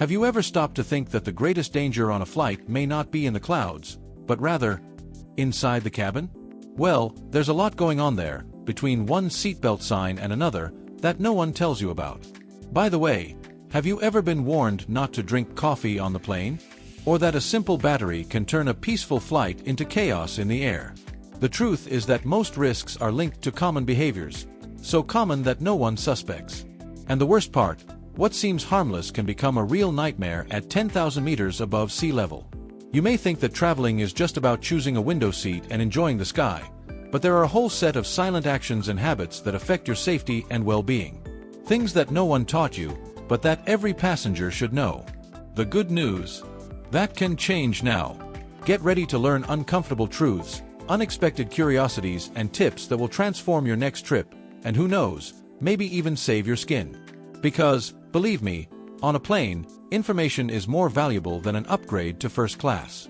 Have you ever stopped to think that the greatest danger on a flight may not be in the clouds, but rather inside the cabin? Well, there's a lot going on there, between one seatbelt sign and another, that no one tells you about. By the way, have you ever been warned not to drink coffee on the plane? Or that a simple battery can turn a peaceful flight into chaos in the air? The truth is that most risks are linked to common behaviors, so common that no one suspects. And the worst part, what seems harmless can become a real nightmare at 10,000 meters above sea level. You may think that traveling is just about choosing a window seat and enjoying the sky, but there are a whole set of silent actions and habits that affect your safety and well-being. Things that no one taught you, but that every passenger should know. The good news: that can change now. Get ready to learn uncomfortable truths, unexpected curiosities, and tips that will transform your next trip, and who knows, maybe even save your skin. Because, believe me, on a plane, information is more valuable than an upgrade to first class.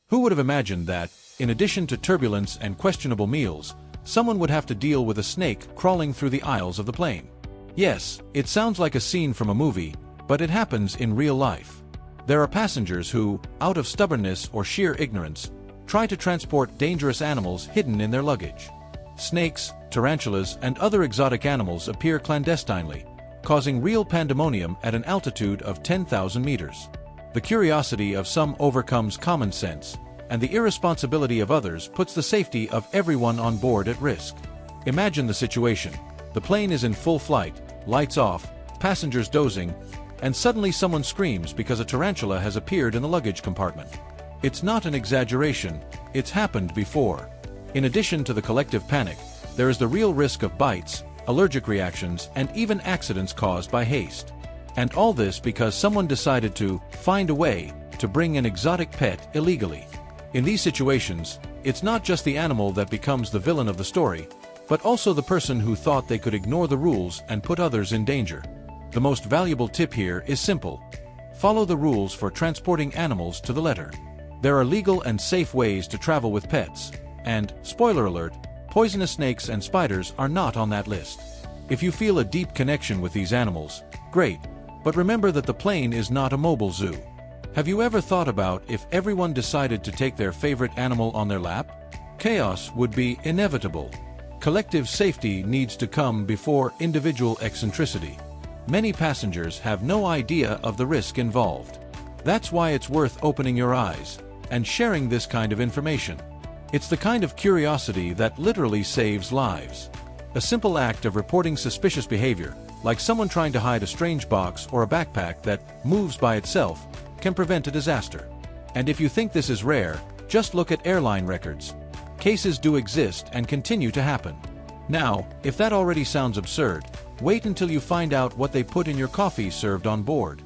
Who would have imagined that, in addition to turbulence and questionable meals, someone would have to deal with a snake crawling through the aisles of the plane? Yes, it sounds like a scene from a movie, but it happens in real life. There are passengers who, out of stubbornness or sheer ignorance, try to transport dangerous animals hidden in their luggage. Snakes, tarantulas, and other exotic animals appear clandestinely, causing real pandemonium at an altitude of 10,000 meters. The curiosity of some overcomes common sense, and the irresponsibility of others puts the safety of everyone on board at risk. Imagine the situation. The plane is in full flight, lights off, passengers dozing, and suddenly someone screams because a tarantula has appeared in the luggage compartment. It's not an exaggeration, it's happened before. In addition to the collective panic, there is the real risk of bites, allergic reactions, and even accidents caused by haste. And all this because someone decided to find a way to bring an exotic pet illegally. In these situations, it's not just the animal that becomes the villain of the story, but also the person who thought they could ignore the rules and put others in danger. The most valuable tip here is simple: follow the rules for transporting animals to the letter. There are legal and safe ways to travel with pets, and, spoiler alert, poisonous snakes and spiders are not on that list. If you feel a deep connection with these animals, great, but remember that the plane is not a mobile zoo. Have you ever thought about if everyone decided to take their favorite animal on their lap? Chaos would be inevitable. Collective safety needs to come before individual eccentricity. Many passengers have no idea of the risk involved. That's why it's worth opening your eyes and sharing this kind of information. It's the kind of curiosity that literally saves lives. A simple act of reporting suspicious behavior, like someone trying to hide a strange box or a backpack that moves by itself, can prevent a disaster. And if you think this is rare, just look at airline records. Cases do exist and continue to happen. Now, if that already sounds absurd, wait until you find out what they put in your coffee served on board.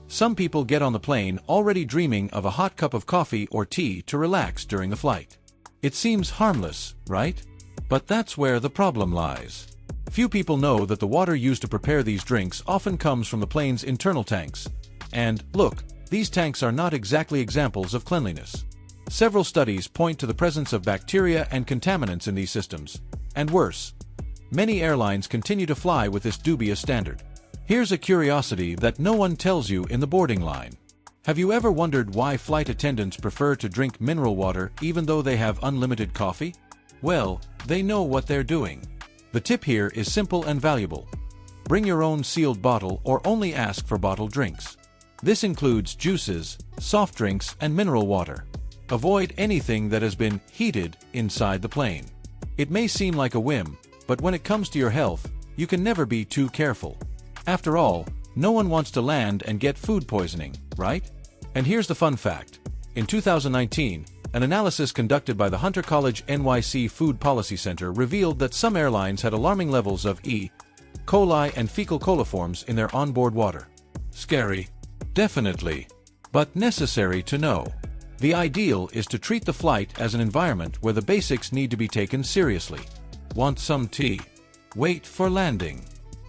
Some people get on the plane already dreaming of a hot cup of coffee or tea to relax during the flight. It seems harmless, right? But that's where the problem lies. Few people know that the water used to prepare these drinks often comes from the plane's internal tanks. And, look, these tanks are not exactly examples of cleanliness. Several studies point to the presence of bacteria and contaminants in these systems. And worse, many airlines continue to fly with this dubious standard. Here's a curiosity that no one tells you in the boarding line. Have you ever wondered why flight attendants prefer to drink mineral water even though they have unlimited coffee? Well, they know what they're doing. The tip here is simple and valuable. Bring your own sealed bottle or only ask for bottled drinks. This includes juices, soft drinks, and mineral water. Avoid anything that has been heated inside the plane. It may seem like a whim, but when it comes to your health, you can never be too careful. After all, no one wants to land and get food poisoning, right? And here's the fun fact. In 2019, an analysis conducted by the Hunter College NYC Food Policy Center revealed that some airlines had alarming levels of E. coli and fecal coliforms in their onboard water. Scary? Definitely. But necessary to know. The ideal is to treat the flight as an environment where the basics need to be taken seriously. Want some tea? Wait for landing.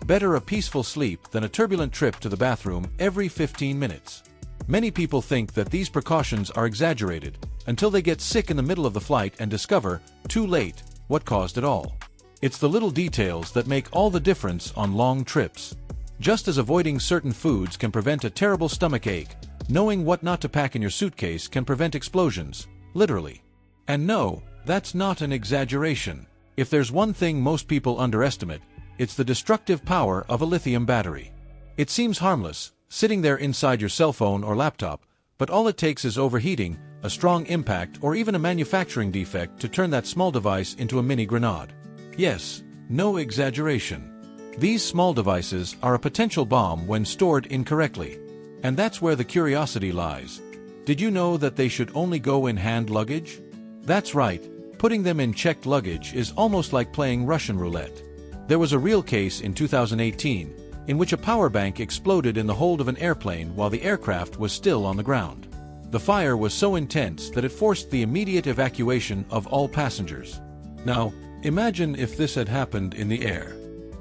Better a peaceful sleep than a turbulent trip to the bathroom every 15 minutes. Many people think that these precautions are exaggerated until they get sick in the middle of the flight and discover, too late, what caused it all. It's the little details that make all the difference on long trips. Just as avoiding certain foods can prevent a terrible stomach ache, knowing what not to pack in your suitcase can prevent explosions, literally. And no, that's not an exaggeration. If there's one thing most people underestimate, it's the destructive power of a lithium battery. It seems harmless, sitting there inside your cell phone or laptop, but all it takes is overheating, a strong impact, or even a manufacturing defect to turn that small device into a mini grenade. Yes, no exaggeration. These small devices are a potential bomb when stored incorrectly. And that's where the curiosity lies. Did you know that they should only go in hand luggage? That's right, putting them in checked luggage is almost like playing Russian roulette. There was a real case in 2018, in which a power bank exploded in the hold of an airplane while the aircraft was still on the ground. The fire was so intense that it forced the immediate evacuation of all passengers. Now, imagine if this had happened in the air.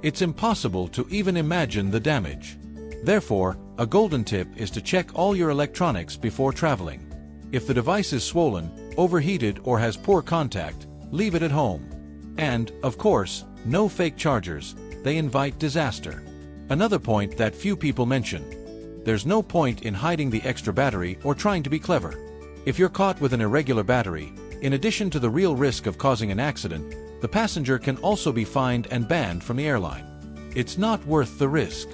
It's impossible to even imagine the damage. Therefore, a golden tip is to check all your electronics before traveling. If the device is swollen, overheated, or has poor contact, leave it at home. And, of course, no fake chargers. They invite disaster. Another point that few people mention. There's no point in hiding the extra battery or trying to be clever. If you're caught with an irregular battery, in addition to the real risk of causing an accident, the passenger can also be fined and banned from the airline. It's not worth the risk.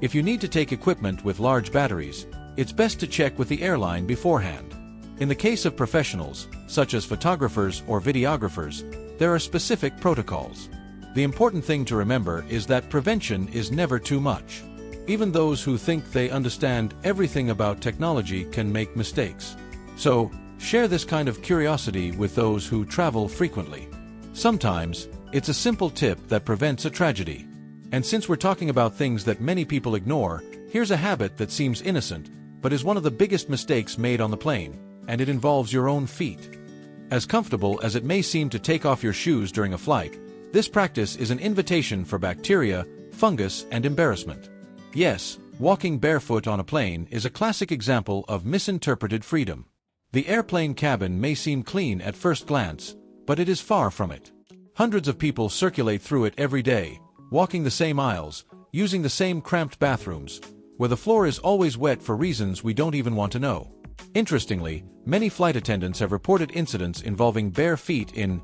If you need to take equipment with large batteries, it's best to check with the airline beforehand. In the case of professionals, such as photographers or videographers, there are specific protocols. The important thing to remember is that prevention is never too much. Even those who think they understand everything about technology can make mistakes. So, share this kind of curiosity with those who travel frequently. Sometimes, it's a simple tip that prevents a tragedy. And since we're talking about things that many people ignore, here's a habit that seems innocent, but is one of the biggest mistakes made on the plane, and it involves your own feet. As comfortable as it may seem to take off your shoes during a flight, this practice is an invitation for bacteria, fungus, and embarrassment. Yes, walking barefoot on a plane is a classic example of misinterpreted freedom. The airplane cabin may seem clean at first glance, but it is far from it. Hundreds of people circulate through it every day, walking the same aisles, using the same cramped bathrooms, where the floor is always wet for reasons we don't even want to know. Interestingly, many flight attendants have reported incidents involving bare feet in,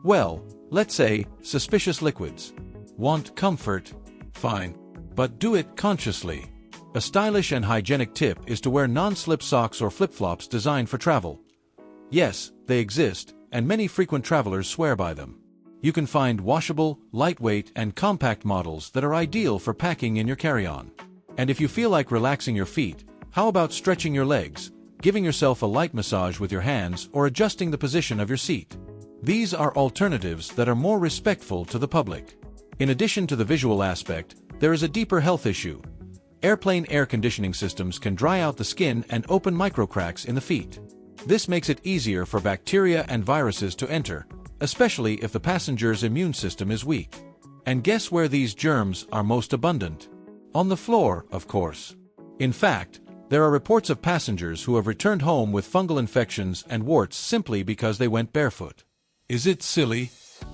well, let's say, suspicious liquids. Want comfort? Fine. But do it consciously. A stylish and hygienic tip is to wear non-slip socks or flip-flops designed for travel. Yes, they exist, and many frequent travelers swear by them. You can find washable, lightweight, and compact models that are ideal for packing in your carry-on. And if you feel like relaxing your feet, how about stretching your legs, giving yourself a light massage with your hands, or adjusting the position of your seat? These are alternatives that are more respectful to the public. In addition to the visual aspect, there is a deeper health issue. Airplane air conditioning systems can dry out the skin and open microcracks in the feet. This makes it easier for bacteria and viruses to enter, especially if the passenger's immune system is weak. And guess where these germs are most abundant? On the floor, of course. In fact, there are reports of passengers who have returned home with fungal infections and warts simply because they went barefoot. Is it silly?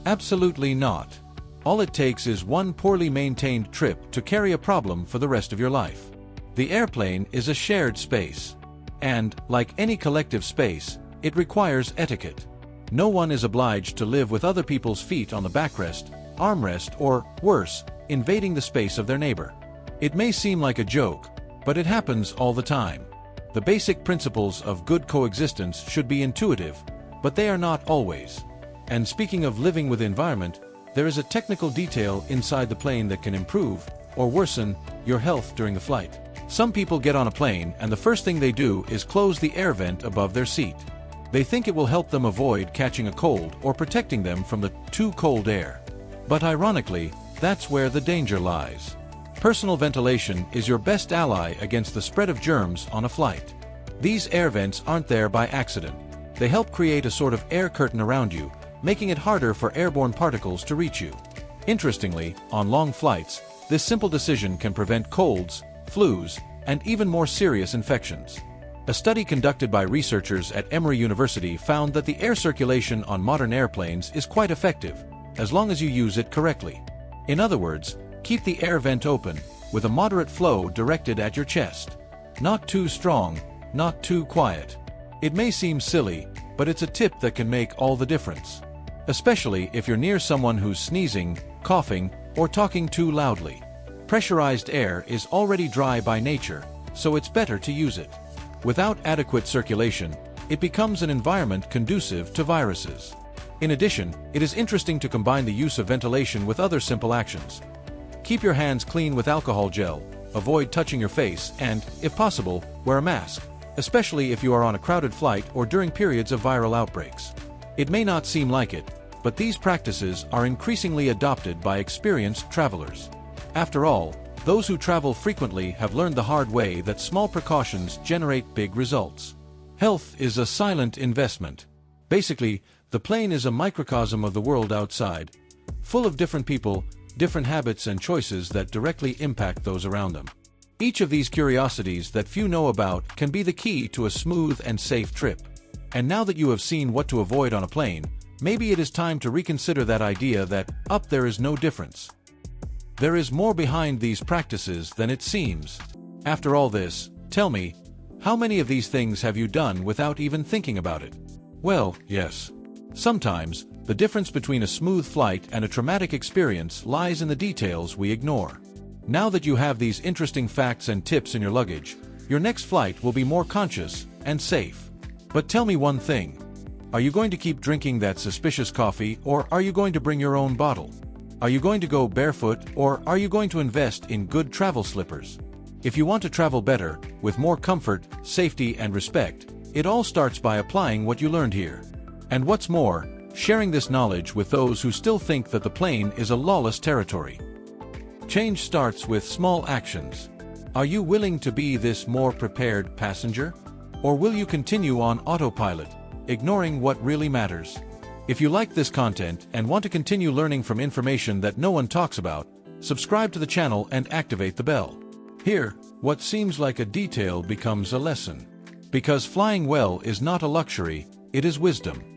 Absolutely not. All it takes is one poorly maintained trip to carry a problem for the rest of your life. The airplane is a shared space. And, like any collective space, it requires etiquette. No one is obliged to live with other people's feet on the backrest, armrest, or, worse, invading the space of their neighbor. It may seem like a joke, but it happens all the time. The basic principles of good coexistence should be intuitive, but they are not always. And speaking of living with the environment, there is a technical detail inside the plane that can improve, or worsen, your health during the flight. Some people get on a plane and the first thing they do is close the air vent above their seat. They think it will help them avoid catching a cold or protecting them from the too cold air. But ironically, that's where the danger lies. Personal ventilation is your best ally against the spread of germs on a flight. These air vents aren't there by accident. They help create a sort of air curtain around you, making it harder for airborne particles to reach you. Interestingly, on long flights, this simple decision can prevent colds, flus, and even more serious infections. A study conducted by researchers at Emory University found that the air circulation on modern airplanes is quite effective, as long as you use it correctly. In other words, keep the air vent open, with a moderate flow directed at your chest. Not too strong, not too quiet. It may seem silly, but it's a tip that can make all the difference. Especially if you're near someone who's sneezing, coughing, or talking too loudly. Pressurized air is already dry by nature, so it's better to use it. Without adequate circulation, it becomes an environment conducive to viruses. In addition, it is interesting to combine the use of ventilation with other simple actions. Keep your hands clean with alcohol gel, avoid touching your face, and, if possible, wear a mask, especially if you are on a crowded flight or during periods of viral outbreaks. It may not seem like it, but these practices are increasingly adopted by experienced travelers. After all, those who travel frequently have learned the hard way that small precautions generate big results. Health is a silent investment. Basically, the plane is a microcosm of the world outside, full of different people, different habits and choices that directly impact those around them. Each of these curiosities that few know about can be the key to a smooth and safe trip. And now that you have seen what to avoid on a plane, maybe it is time to reconsider that idea that up there is no difference. There is more behind these practices than it seems. After all this, tell me, how many of these things have you done without even thinking about it? Well, yes. Sometimes, the difference between a smooth flight and a traumatic experience lies in the details we ignore. Now that you have these interesting facts and tips in your luggage, your next flight will be more conscious and safe. But tell me one thing. Are you going to keep drinking that suspicious coffee, or are you going to bring your own bottle? Are you going to go barefoot, or are you going to invest in good travel slippers? If you want to travel better, with more comfort, safety, and respect, it all starts by applying what you learned here. And what's more, sharing this knowledge with those who still think that the plane is a lawless territory. Change starts with small actions. Are you willing to be this more prepared passenger? Or will you continue on autopilot, ignoring what really matters? If you like this content and want to continue learning from information that no one talks about, subscribe to the channel and activate the bell. Here, what seems like a detail becomes a lesson. Because flying well is not a luxury, it is wisdom.